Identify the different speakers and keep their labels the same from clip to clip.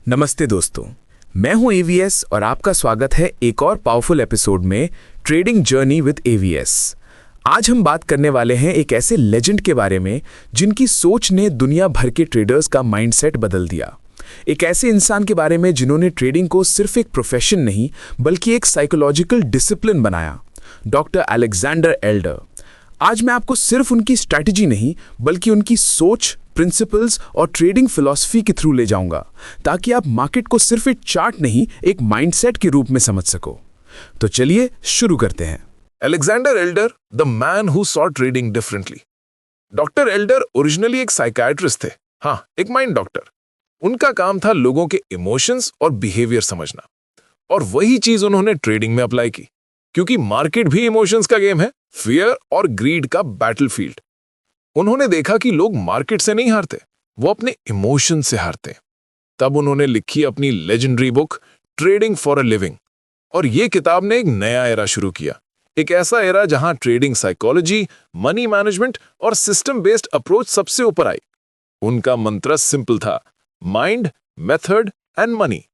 Speaker 1: नमस्ते दोस्तों, मैं हूं एवीएस और आपका स्वागत है एक और पावरफुल एपिसोड में ट्रेडिंग जर्नी विद एवीएस। आज हम बात करने वाले हैं एक ऐसे लेजेंड के बारे में जिनकी सोच ने दुनिया भर के ट्रेडर्स का माइंडसेट बदल दिया। एक ऐसे इंसान के बारे में जिन्होंने ट्रेडिंग को सिर्फ एक प्रोफेशन नहीं बल्कि एक साइकोलॉजिकल डिसिप्लिन बनाया, डॉक्टर अलेक्जेंडर एल्डर। आज मैं आपको सिर्फ उनकी स्ट्रैटेजी नहीं बल्कि उनकी सोच, प्रिंसिपल्स और ट्रेडिंग फिलॉसफी के थ्रू ले जाऊंगा ताकि आप मार्केट को सिर्फ एक चार्ट नहीं, एक माइंडसेट के रूप में समझ सको। तो चलिए शुरू करते हैं।
Speaker 2: Alexander Elder, the man who saw trading differently. Doctor Elder originally एक साइकियाट्रिस्ट थे, हाँ, एक माइंड डॉक्टर। उनका काम था लोगों के इमोशंस और बिहेवियर समझना, और वही चीज उन्होंने ट्रेडिंग में अप्लाई की, क्योंकि मार्केट भी इमोशंस का गेम है, फियर और ग्रीड का बैटलफील्ड। उन्होंने देखा कि लोग मार्केट से नहीं हारते, वो अपने इमोशन से हारते। तब उन्होंने लिखी अपनी legendary book trading for a living, और ये किताब ने एक नया एरा शुरू किया, एक ऐसा एरा जहां ट्रेडिंग साइकोलॉजी, मनी मैनेजमेंट और सिस्टम बेस्ड अप्रोच सबसे ऊपर आई। उनका मंत्र सिंपल था, माइंड, मेथड एंड मनी।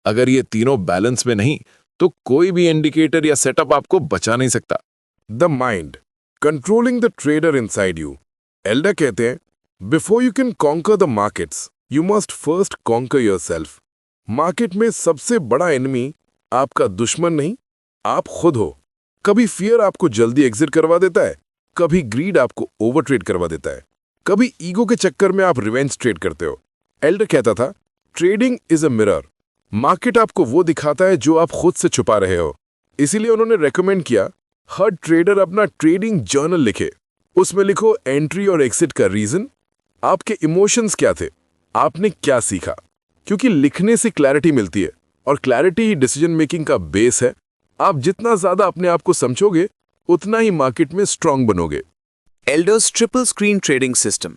Speaker 2: अगर ये तीनों बैलेंस में नहीं तो कोई भी इंडिकेटर या सेटअप आपको बचा नहीं सकता।
Speaker 3: The mind controlling the trader inside you. Elder कहते हैं, before you can conquer the markets you must first conquer yourself. Market में सबसे बड़ा एनिमी आपका दुश्मन नहीं, आप खुद हो। कभी फियर आपको जल्दी एग्जिट करवा देता है, कभी ग्रीड आपको ओवर ट्रेड करवा देता है, कभी ईगो के चक्कर में आप रिवेंज ट्रेड करते हो। एल्डर कहता था, trading is a mirror. Market आपको वो दिखाता है जो आप खुद से छुपा रहे हो। इसीलिए उन्होंने रेकमेंड किया, हर ट्रेडर अपना ट्रेडिंग जर्नल लिखे। उसमें लिखो एंट्री और एग्जिट का रीजन, आपके इमोशंस क्या थे, आपने क्या सीखा, क्योंकि लिखने से क्लैरिटी मिलती है और क्लैरिटी ही डिसीजन मेकिंग का बेस है। आप जितना ज्यादा अपने आप को समझोगे उतना ही मार्केट में स्ट्रांग बनोगे।
Speaker 1: Elders triple screen trading system.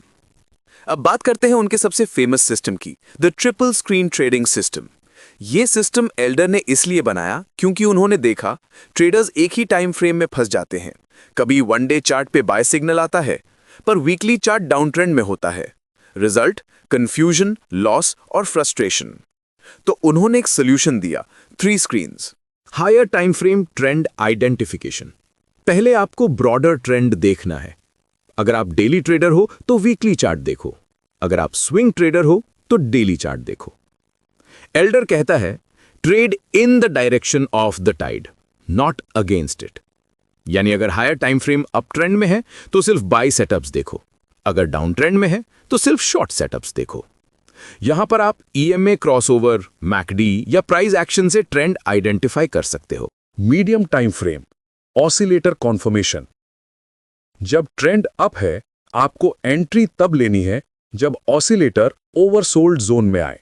Speaker 1: अब बात करते हैं उनके सबसे फेमस सिस्टम की, the triple screen trading system. ये सिस्टम एल्डर ने इसलिए बनाया क्योंकि उन्होंने देखा ट्रेडर्स एक ही टाइम फ्रेम में फंस जाते हैं। कभी वन डे चार्ट पे बाय सिग्नल आता है पर वीकली चार्ट डाउन ट्रेंड में होता है। रिजल्ट, कंफ्यूजन, लॉस और फ्रस्ट्रेशन। तो उन्होंने एक सोल्यूशन दिया, 3 screens.
Speaker 4: Higher time frame trend identification. पहले आपको ब्रॉडर ट्रेंड देखना है। अगर आप डेली ट्रेडर हो तो वीकली चार्ट देखो, अगर आप स्विंग ट्रेडर हो तो डेली चार्ट देखो। एल्डर कहता है, trade in the direction of the tide, not against it. यानी अगर higher time frame up trend में है तो सिर्फ बाय सेटअप्स देखो, अगर डाउन ट्रेंड में है तो सिर्फ शॉर्ट सेटअप्स देखो। यहां पर आप ईएमए क्रॉसओवर, मैकडी या प्राइस एक्शन से ट्रेंड आइडेंटिफाई कर सकते हो।
Speaker 3: Medium time frame, oscillator conformation. जब ट्रेंड अप है आपको एंट्री तब लेनी है जब ऑसिलेटर ओवरसोल्ड जोन में आए,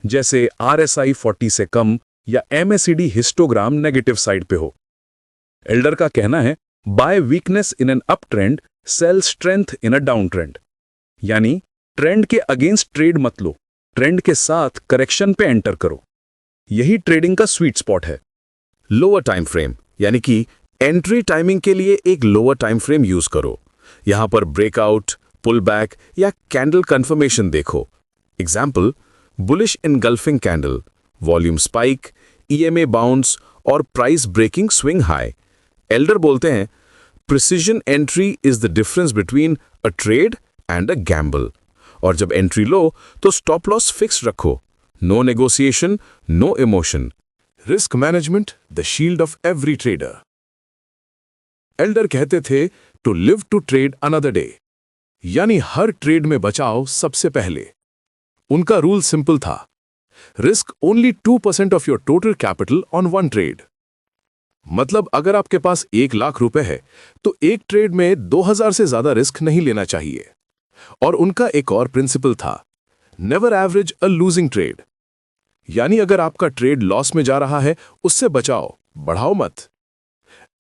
Speaker 3: जैसे RSI 40 से कम या MACD हिस्टोग्राम नेगेटिव साइड पे हो। एल्डर का कहना है, buy weakness in an up trend, sell strength in a down trend. यानी ट्रेंड के अगेंस्ट ट्रेड मत लो, ट्रेंड के साथ करेक्शन पे एंटर करो। यही ट्रेडिंग का स्वीट स्पॉट है।
Speaker 4: लोअर टाइम फ्रेम, यानी कि एंट्री टाइमिंग के लिए एक लोअर टाइम फ्रेम यूज करो। यहां पर ब्रेकआउट, पुल बैक या कैंडल कंफर्मेशन देखो। Example, bullish engulfing candle, volume spike, EMA bounce और price breaking swing high. Elder बोलते हैं, precision entry is the difference between a trade and a gamble. और जब एंट्री लो तो स्टॉप लॉस फिक्स रखो, no negotiation, no emotion.
Speaker 2: Risk management, the shield of every trader. Elder कहते थे, to live to trade another day, यानी हर trade में बचाओ सबसे पहले। उनका रूल सिंपल था, risk only 2% of your total capital on one trade. मतलब अगर आपके पास 1 लाख रुपए है तो एक ट्रेड में 2000 से ज्यादा रिस्क नहीं लेना चाहिए। और उनका एक और प्रिंसिपल था, never average a losing trade. यानी अगर आपका ट्रेड लॉस में जा रहा है उससे बचाओ, बढ़ाओ मत।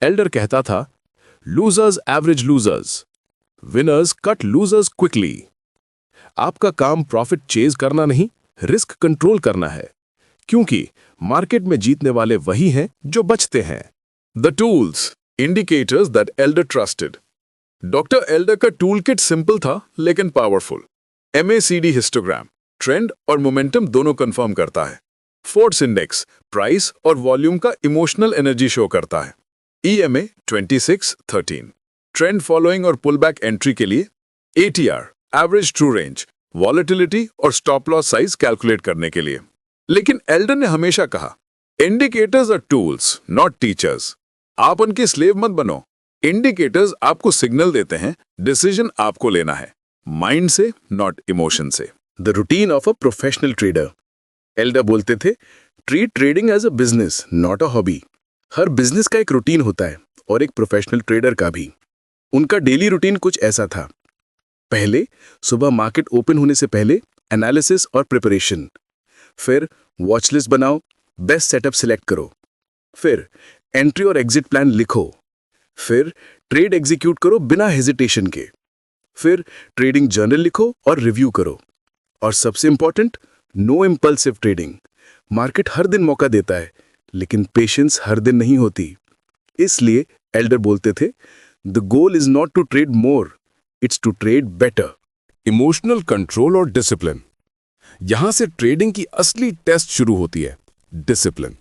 Speaker 2: एल्डर कहता था, losers average losers, winners cut losers quickly. आपका काम प्रॉफिट चेज करना नहीं, रिस्क कंट्रोल करना है, क्योंकि मार्केट में जीतने वाले वही हैं जो बचते हैं। The tools, indicators that Elder trusted. Doctor Elder का टूल किट सिंपल था लेकिन पावरफुल। MACD हिस्टोग्राम, ट्रेंड और मोमेंटम दोनों कंफर्म करता है। फोर्ब्स इंडेक्स प्राइस और वॉल्यूम का इमोशनल एनर्जी शो करता है। EMA 2613 ट्रेंड फॉलोइंग और पुल बैक एंट्री के लिए। ATR average true range volatility और स्टॉप लॉस साइज कैलकुलेट करने के लिए। लेकिन एल्डर ने हमेशा कहा, indicators are tools not teachers. आप उनके स्लेव मत बनो। इंडिकेटर्स आपको सिग्नल देते हैं, डिसीजन आपको लेना है, माइंड से नॉट इमोशन से।
Speaker 3: The routine of a professional trader. Elder बोलते थे, treat trading as a business not a hobby. हर बिजनेस का एक रूटीन होता है और एक प्रोफेशनल ट्रेडर का भी। उनका डेली रूटीन कुछ ऐसा था। पहले सुबह मार्केट ओपन होने से पहले एनालिसिस और प्रिपरेशन, फिर वॉच लिस्ट बनाओ, बेस्ट सेटअप सिलेक्ट करो, फिर एंट्री और एग्जिट प्लान लिखो, फिर ट्रेड एग्जीक्यूट करो बिना हेजिटेशन के, फिर ट्रेडिंग जर्नल लिखो और रिव्यू करो, और सबसे important, no impulsive trading. Market हर दिन मौका देता है, लेकिन पेशेंस हर दिन नहीं होती। इसलिए एल्डर बोलते थे, the goal is not to trade more, it's to trade better.
Speaker 2: Emotional control और डिसिप्लिन। यहां से ट्रेडिंग की असली टेस्ट शुरू होती है। डिसिप्लिन।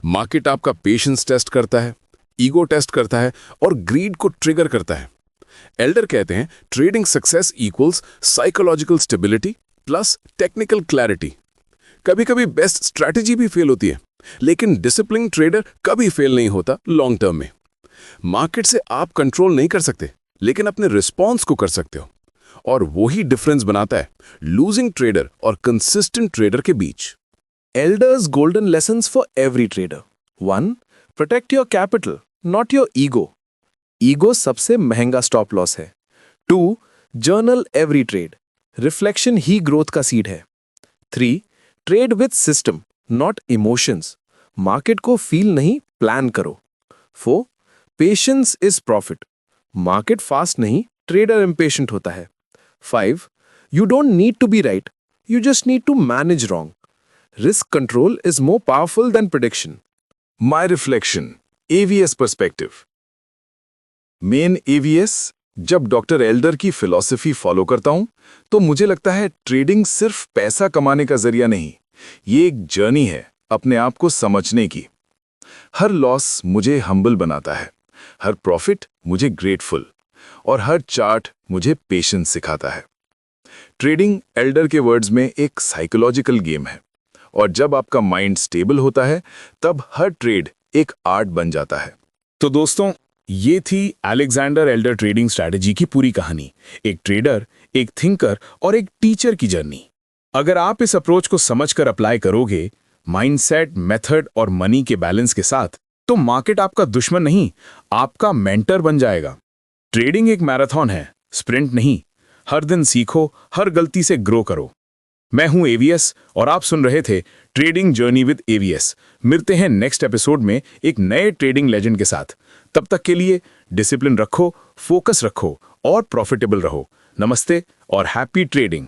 Speaker 2: मार्केट आपका पेशेंस टेस्ट करता है, ईगो टेस्ट करता है और ग्रीड को ट्रिगर करता है। एल्डर कहते हैं, trading success equals psychological stability plus technical clarity. कभी कभी बेस्ट स्ट्रैटेजी भी फेल होती है, लेकिन डिसिप्लिन ट्रेडर कभी फेल नहीं होता लॉन्ग टर्म में। मार्केट से आप कंट्रोल नहीं कर सकते, लेकिन अपने रिस्पॉन्स को कर सकते हो, और वही डिफरेंस बनाता है लूजिंग ट्रेडर और कंसिस्टेंट ट्रेडर के बीच।
Speaker 1: Elders' golden lessons for every trader. 1. Protect your capital, not your ego. Ego सबसे महंगा स्टॉप लॉस है। 2. Journal every trade. Reflection ही ग्रोथ का सीड है। 3. Trade with system, not emotions. Market को feel नहीं, plan करो। 4. Patience is profit. Market fast नहीं, trader impatient होता है। 5. You don't need to be right. You just need to manage wrong. Risk control is more powerful than prediction.
Speaker 2: My reflection, AVS perspective. Main AVS, जब doctor Elder की philosophy follow करता हूं, तो मुझे लगता है ट्रेडिंग सिर्फ पैसा कमाने का जरिया नहीं, ये एक जर्नी है अपने आप को समझने की। हर लॉस मुझे हम्बल बनाता है, हर प्रॉफिट मुझे ग्रेटफुल, और हर चार्ट मुझे पेशेंस सिखाता है। ट्रेडिंग एल्डर के वर्ड्स में एक साइकोलॉजिकल गेम है, और जब आपका माइंड स्टेबल होता है, तब हर ट्रेड एक आर्ट बन जाता है।
Speaker 1: तो दोस्तों, ये थी अलेक्जेंडर एल्डर ट्रेडिंग स्ट्रैटेजी की पूरी कहानी। एक ट्रेडर, एक थिंकर और एक टीचर की जर्नी। अगर आप इस अप्रोच को समझकर अप्लाई करोगे, माइंडसेट, मेथड और मनी के बैलेंस के साथ, तो मार्केट आपका दुश्मन नहीं, आपका मेंटर बन जाएगा। ट्रेडिंग एक मैराथन है, स्प्रिंट नहीं। हर दिन सीखो, हर गलती से ग्रो करो। मैं हूं AVS और आप सुन रहे थे ट्रेडिंग जर्नी विद AVS। मिलते हैं नेक्स्ट एपिसोड में एक नए ट्रेडिंग लेजेंड के साथ। तब तक के लिए डिसिप्लिन रखो, फोकस रखो और प्रॉफिटेबल रहो। नमस्ते और हैप्पी ट्रेडिंग।